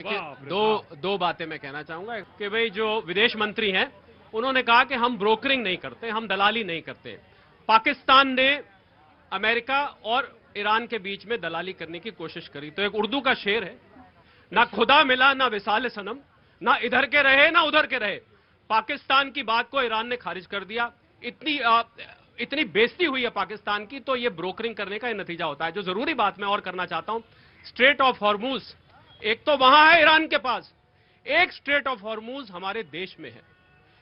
दो बातें मैं कहना चाहूंगा कि भाई जो विदेश मंत्री हैं उन्होंने कहा कि हम ब्रोकरिंग नहीं करते, हम दलाली नहीं करते। पाकिस्तान ने अमेरिका और ईरान के बीच में दलाली करने की कोशिश करी। तो एक उर्दू का शेर है, ना खुदा मिला ना विसाल सनम, ना इधर के रहे ना उधर के रहे। पाकिस्तान की बात को ईरान ने खारिज कर दिया। इतनी बेइज्जती हुई है पाकिस्तान की, तो ये ब्रोकरिंग करने का नतीजा होता है। जो जरूरी बात मैं और करना चाहता हूं, स्ट्रेट ऑफ हॉर्मूज एक तो वहां है ईरान के पास, एक स्ट्रेट ऑफ हॉर्मूज हमारे देश में है।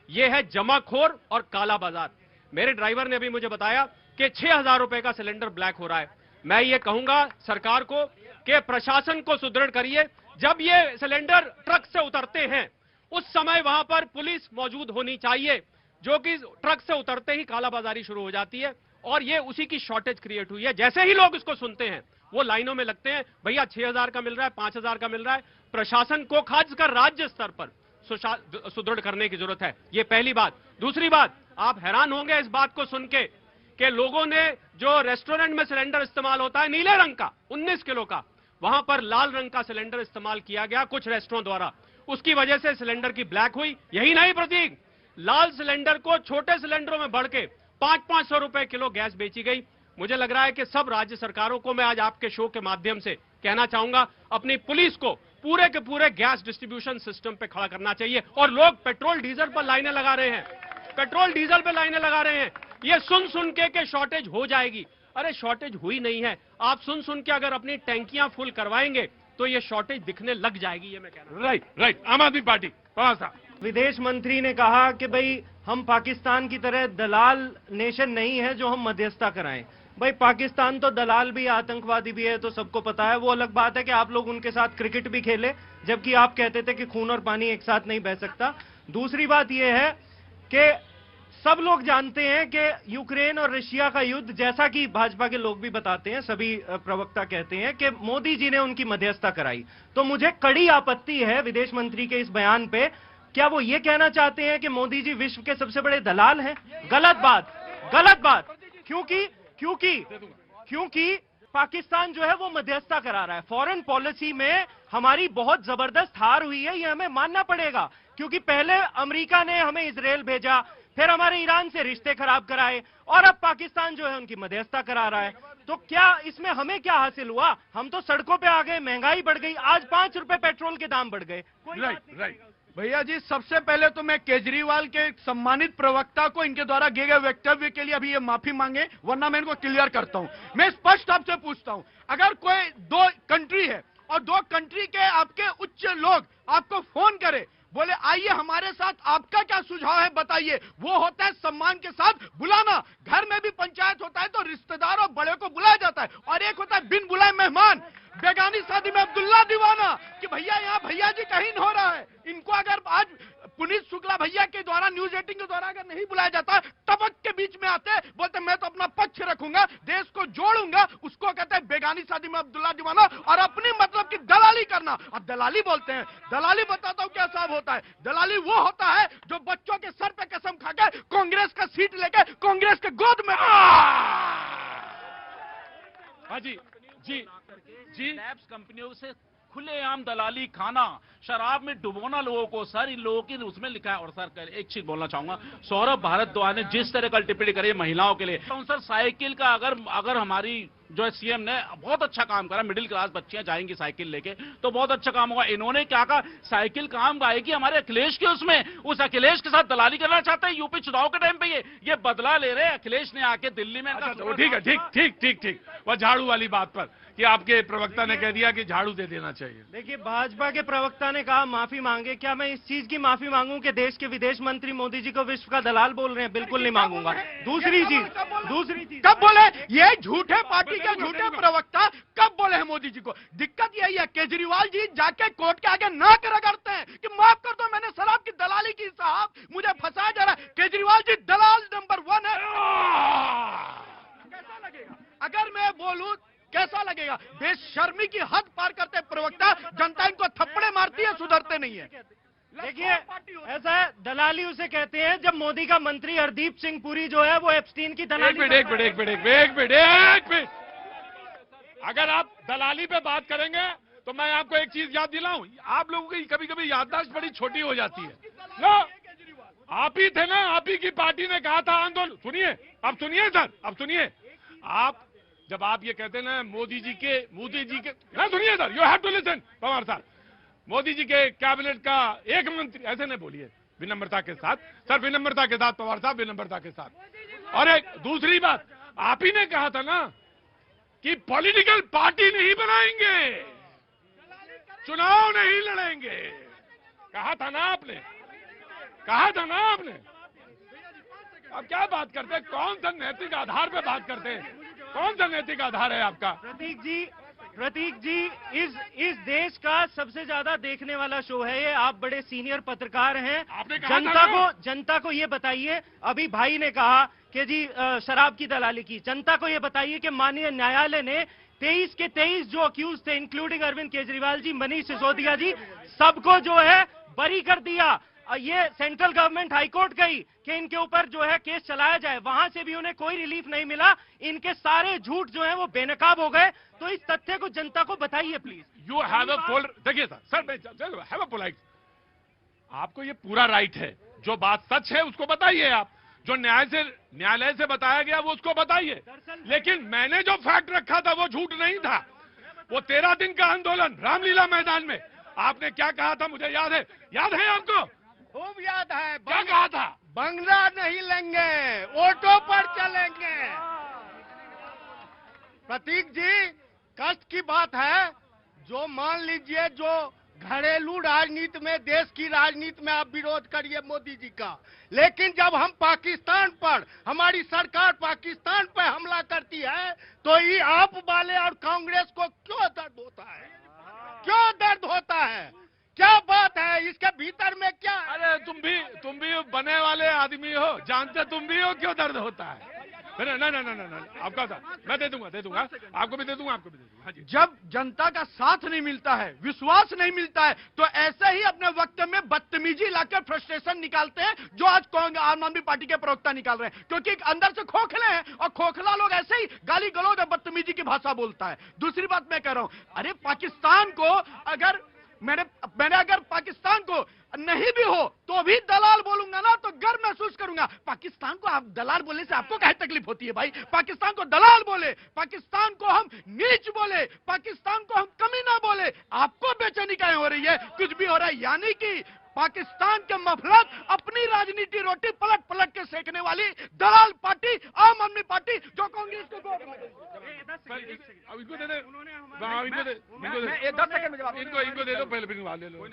यह है जमाखोर और काला बाजार। मेरे ड्राइवर ने अभी मुझे बताया कि 6,000 रुपए का सिलेंडर ब्लैक हो रहा है। मैं ये कहूंगा सरकार को कि प्रशासन को सुदृढ़ करिए। जब ये सिलेंडर ट्रक से उतरते हैं उस समय वहां पर पुलिस मौजूद होनी चाहिए, जो कि ट्रक से उतरते ही कालाबाजारी शुरू हो जाती है और ये उसी की शॉर्टेज क्रिएट हुई है। जैसे ही लोग इसको सुनते हैं वो लाइनों में लगते हैं, भैया 6,000 का मिल रहा है, 5,000 का मिल रहा है। प्रशासन को खासकर राज्य स्तर पर सुदृढ़ करने की जरूरत है। ये पहली बात। दूसरी बात, आप हैरान होंगे इस बात को सुन के कि लोगों ने जो रेस्टोरेंट में सिलेंडर इस्तेमाल होता है नीले रंग का 19 किलो का, वहां पर लाल रंग का सिलेंडर इस्तेमाल किया गया कुछ रेस्टोरेंट द्वारा। उसकी वजह से सिलेंडर की ब्लैक हुई। यही नहीं प्रतीक, लाल सिलेंडर को छोटे सिलेंडरों में बढ़ के 500-500 रुपए किलो गैस बेची गई। मुझे लग रहा है कि सब राज्य सरकारों को मैं आज आपके शो के माध्यम से कहना चाहूंगा, अपनी पुलिस को पूरे के पूरे गैस डिस्ट्रीब्यूशन सिस्टम पे खड़ा करना चाहिए। और लोग पेट्रोल डीजल पर लाइनें लगा रहे हैं, पेट्रोल डीजल पे लाइनें लगा रहे हैं, ये सुन के शॉर्टेज हो जाएगी। अरे शॉर्टेज हुई नहीं है। आप सुन के अगर अपनी टैंकियां फुल करवाएंगे तो ये शॉर्टेज दिखने लग जाएगी। ये मैं कह रहा हूं। राइट। आम आदमी पार्टी विदेश मंत्री ने कहा कि भाई हम पाकिस्तान की तरह दलाल नेशन नहीं है जो हम मध्यस्थता कराएं। भाई पाकिस्तान तो दलाल भी आतंकवादी भी है, तो सबको पता है। वो अलग बात है कि आप लोग उनके साथ क्रिकेट भी खेले, जबकि आप कहते थे कि खून और पानी एक साथ नहीं बह सकता। दूसरी बात यह है कि सब लोग जानते हैं कि यूक्रेन और रशिया का युद्ध, जैसा कि भाजपा के लोग भी बताते हैं, सभी प्रवक्ता कहते हैं कि मोदी जी ने उनकी मध्यस्थता कराई। तो मुझे कड़ी आपत्ति है विदेश मंत्री के इस बयान पे। क्या वो ये कहना चाहते हैं कि मोदी जी विश्व के सबसे बड़े दलाल हैं? गलत बात। क्योंकि पाकिस्तान जो है वो मध्यस्थता करा रहा है। फॉरेन पॉलिसी में हमारी बहुत जबरदस्त हार हुई है, ये हमें मानना पड़ेगा। क्योंकि पहले अमेरिका ने हमें इजराइल भेजा, फिर हमारे ईरान से रिश्ते खराब कराए, और अब पाकिस्तान जो है उनकी मध्यस्थता करा रहा है। तो क्या इसमें हमें क्या हासिल हुआ? हम तो सड़कों पे आ गए, महंगाई बढ़ गई, आज 5 रुपए पेट्रोल के दाम बढ़ गए। राइट। भैया जी, सबसे पहले तो मैं केजरीवाल के सम्मानित प्रवक्ता को इनके द्वारा किए गए वक्तव्य के लिए अभी ये माफी मांगे, वरना मैं इनको क्लियर करता हूं। मैं स्पष्ट आपसे पूछता हूं, अगर कोई 2 कंट्री है और 2 कंट्री के आपके उच्च लोग आपको फोन करे, बोले आइए हमारे साथ, आपका क्या सुझाव है बताइए, वो होता है सम्मान के साथ बुलाना। घर में भी पंचायत होता है तो रिश्तेदार और बड़े को बुलाया जाता है, और एक होता है बिन बुलाए मेहमान। बेगानी शादी में अब्दुल्ला दीवाना कि भैया यहाँ भैया जी कहीं हो रहा है। इनको अगर आज पुनीत शुक्ला भैया के द्वारा न्यूज 18 के द्वारा अगर नहीं बुलाया जाता, टपक के बीच में आते, बोलते मैं तो अपना पक्ष रखूंगा, देश को जोड़ूंगा, उसको कहते हैं बेगानी शादी में अब्दुल्ला दीवाना, और अपनी मतलब की दलाली करना। अब दलाली बोलते हैं, दलाली बताता हूं क्या साहब होता है। दलाली वो होता है जो बच्चों के सर पे कसम खाके कांग्रेस का सीट लेके कांग्रेस के गोद में। हाँ जी लैब्स कंपनियों से खुलेआम दलाली खाना, शराब में डुबोना लोगों को, सर इन लोगों की उसमें लिखा है। और सर एक चीज बोलना चाहूंगा, सौरभ भारद्वाज ने जिस तरह का टिप्पणी करी महिलाओं के लिए, सर साइकिल का अगर हमारी जो है सीएम ने बहुत अच्छा काम करा, मिडिल क्लास बच्चियां जाएंगी साइकिल लेके तो बहुत अच्छा काम होगा। इन्होंने क्या कहा, साइकिल काम आएगी हमारे अखिलेश के, उसमें उस अखिलेश के साथ दलाली करना चाहते हैं। यूपी चुनाव के टाइम पे ये बदला ले रहे हैं। अखिलेश ने आके दिल्ली में ठीक। वह झाड़ू वाली बात पर कि आपके प्रवक्ता ने कह दिया कि झाड़ू दे देना चाहिए। देखिए, भाजपा के प्रवक्ता ने कहा माफी मांगे। क्या मैं इस चीज की माफी मांगूं कि देश के विदेश मंत्री मोदी जी को विश्व का दलाल बोल रहे हैं? बिल्कुल नहीं मांगूंगा। दूसरी चीज कब बोले ये झूठे पार्टी के झूठे प्रवक्ता कब बोले हैं मोदी जी को? दिक्कत यही है, केजरीवाल जी जाके कोर्ट के आगे नाक रगड़ते हैं कि माफ कर दो, मैंने शराब की दलाली की साहब, मुझे फंसाया जा रहा है। केजरीवाल जी दलाल नंबर 1 है। कैसा लगेगा अगर मैं बोलूं? कैसा लगेगा? बेशर्मी की हद पार करते प्रवक्ता, जनता इनको थप्पड़े मारती है, सुधरते नहीं है। देखिए, ऐसा है, दलाली उसे कहते हैं जब मोदी का मंत्री हरदीप सिंह पुरी जो है वो एप्स्टीन की दलाली। एक मिनट। अगर आप दलाली पे बात करेंगे तो मैं आपको एक चीज याद दिलाऊं, आप लोगों की कभी कभी याददाश्त बड़ी छोटी हो जाती है ना। आप ही थे ना, आप ही की पार्टी ने कहा था आंदोलन, सुनिए अब सुनिए सर, अब सुनिए आप, जब आप ये कहते हैं ना मोदी जी के ना, सुनिए sir, you have to listen Pawar साहब, मोदी जी के कैबिनेट का एक मंत्री, ऐसे नहीं बोलिए, विनम्रता के साथ सर, विनम्रता के साथ पवार साहब, विनम्रता के साथ। और एक दूसरी बात, आप ही ने कहा था ना कि पॉलिटिकल पार्टी नहीं बनाएंगे, चुनाव नहीं लड़ेंगे, कहा था ना आपने, कहा था ना आपने। अब क्या बात करते हैं, कौन सा नैतिक आधार पे बात करते हैं, कौन सा नैतिक आधार है आपका? प्रतीक जी, इस देश का सबसे ज्यादा देखने वाला शो है ये, आप बड़े सीनियर पत्रकार हैं, जनता को ये बताइए, अभी भाई ने कहा कि जी शराब की दलाली की, जनता को ये बताइए कि माननीय न्यायालय ने 23 के 23 जो अक्यूज थे, इंक्लूडिंग अरविंद केजरीवाल जी, मनीष सिसोदिया जी, सबको जो है बरी कर दिया। ये सेंट्रल गवर्नमेंट हाईकोर्ट गई कि इनके ऊपर जो है केस चलाया जाए, वहां से भी उन्हें कोई रिलीफ नहीं मिला, इनके सारे झूठ जो है वो बेनकाब हो गए। तो इस तथ्य को जनता को बताइए please. You have a full, देखिए सर हैव अ पोलाइट, आपको ये पूरा राइट है, जो बात सच है उसको बताइए आप, जो न्यायालय से बताया गया वो उसको बताइए, लेकिन मैंने जो फैक्ट रखा था वो झूठ नहीं था। वो 13 दिन का आंदोलन रामलीला मैदान में आपने क्या कहा था, मुझे याद है आपको? खूब याद है। क्या कहा था? बंगला नहीं लेंगे, ऑटो पर चलेंगे। प्रतीक जी, कष्ट की बात है, जो मान लीजिए जो घरेलू राजनीति में, देश की राजनीति में आप विरोध करिए मोदी जी का, लेकिन जब हम पाकिस्तान पर, हमारी सरकार पाकिस्तान पर हमला करती है, तो ये आप वाले और कांग्रेस को क्यों दर्द होता है, क्यों दर्द होता है, क्या बात है इसके भीतर में क्या? अरे तुम भी बने वाले आदमी हो, जानते तुम भी हो क्यों दर्द होता है। ना आपका था, मैं दे दूंगा, आपको भी दे दूंगा, आपको भी दे दूंगा। हाँ जी। जब जनता का साथ नहीं मिलता है, विश्वास नहीं मिलता है, तो ऐसे ही अपने वक्त में बदतमीजी लाकर फ्रस्ट्रेशन निकालते हैं, जो आज आम आदमी पार्टी के प्रवक्ता निकाल रहे हैं, क्योंकि अंदर से खोखले हैं, और खोखला लोग ऐसे ही गाली गलौज और बदतमीजी की भाषा बोलता है। दूसरी बात मैं कह रहा हूं, अरे पाकिस्तान को अगर मैंने अगर पाकिस्तान को नहीं भी हो तो भी दलाल बोलूंगा ना, तो गर्व महसूस करूंगा। पाकिस्तान को आप दलाल बोलने से आपको क्या तकलीफ होती है भाई? पाकिस्तान को दलाल बोले, पाकिस्तान को हम नीच बोले, पाकिस्तान को हम कमी ना बोले, आपको बेचैनी काहे हो रही है? कुछ भी हो रहा है, यानी कि पाकिस्तान के मफलत अपनी राजनीति रोटी पलट पलट के सेकने वाली दलाल पार्टी आम आदमी पार्टी, जो कांग्रेस को इनको दे दो, पहले ले लो।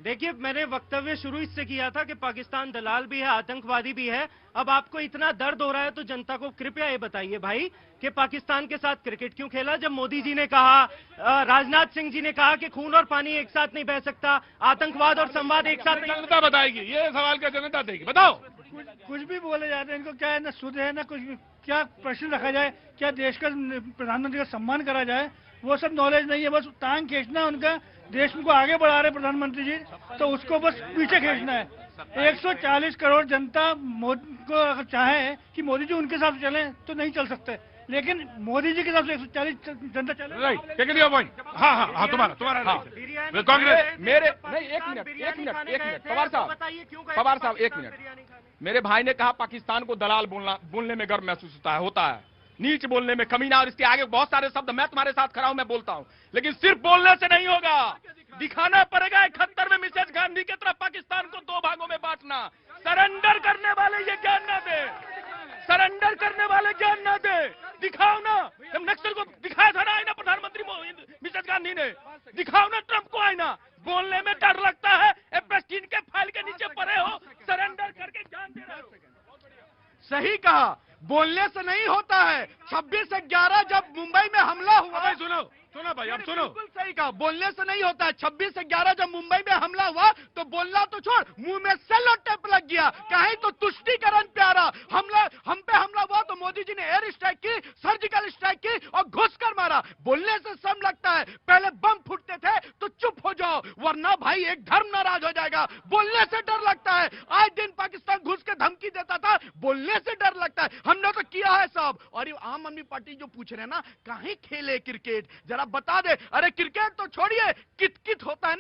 देखिए मैंने वक्तव्य शुरू इससे किया था कि पाकिस्तान दलाल भी है, आतंकवादी भी है। अब आपको इतना दर्द हो रहा है तो जनता को कृपया ये बताइए भाई कि पाकिस्तान के साथ क्रिकेट क्यों खेला, जब मोदी जी ने कहा, राजनाथ सिंह जी ने कहा कि खून और पानी एक साथ नहीं बह सकता, आतंकवाद और संवाद एक साथ नहीं। जनता बताएगी, ये सवाल का जनता देगी, बताओ। कुछ भी बोले जाते हैं, इनको क्या है ना, शुद्ध है ना, कुछ भी क्या प्रश्न रखा जाए, क्या देश का प्रधानमंत्री का सम्मान करा जाए, वो सब नॉलेज नहीं है। बस टांग खींचना है उनका, देश को आगे बढ़ा रहे प्रधानमंत्री जी, तो उसको बस पीछे खींचना है। 140 करोड़ जनता को अगर चाहे कि मोदी जी उनके साथ चले तो नहीं चल सकते, लेकिन मोदी जी के साथ 140 जनता चले। Right, take your point. हाँ तुम्हारा कांग्रेस मेरे नहीं, एक मिनट पवार साहब एक मिनट। मेरे भाई ने कहा पाकिस्तान को दलाल बोलने में गर्व महसूस होता है, नीच बोलने में, कमीना, और इसके आगे बहुत सारे शब्द। मैं तुम्हारे साथ खड़ा हूं, मैं बोलता हूं, लेकिन सिर्फ बोलने से नहीं होगा, दिखाना पड़ेगा। 71 में मिसेज गांधी की तरह पाकिस्तान को 2 भागों में बांटना। सरेंडर करने वाले ये ज्ञान ना दे, सरेंडर करने वाले ज्ञान ना दे, दिखाओ ना। हम नक्सल को दिखाया था ना आईना, प्रधानमंत्री मिसेज गांधी ने, दिखाओ ना ट्रंप को आईना। बोलने में डर लगता है, एप्रेस्टीन के फाइल के नीचे पड़े हो, सरेंडर करके ज्ञान दे रहे हो। सही कहा, बोलने से नहीं होता है। 26/11 जब मुंबई में हमला हुआ, सुनो भाई, अब सुनो, बिल्कुल सही कहा, बोलने से नहीं होता है। 26/11 जब मुंबई में हमला हुआ तो बोलना तो छोड़, मुंह में सेलो टेप लग गया, कहीं तो तुष्टीकरण पे आ रहा। हम पे हमला हुआ तो मोदी जी ने एयर स्ट्राइक की, सर्जिकल स्ट्राइक की और घुसकर मारा। बोलने से सम लगता है, पहले बम फूटते थे तो चुप हो जाओ, वरना भाई एक धर्म नाराज हो जाएगा। बोलने से डर लगता है, आज दिन पाकिस्तान घुस के धमकी देता था, बोलने से डर लगता है। हमने तो किया है सब। और ये आम आदमी पार्टी जो पूछ रहे हैं ना, कहीं खेले क्रिकेट, जरा बता दे। अरे क्रिकेट तो छोड़िए, कित कित होता है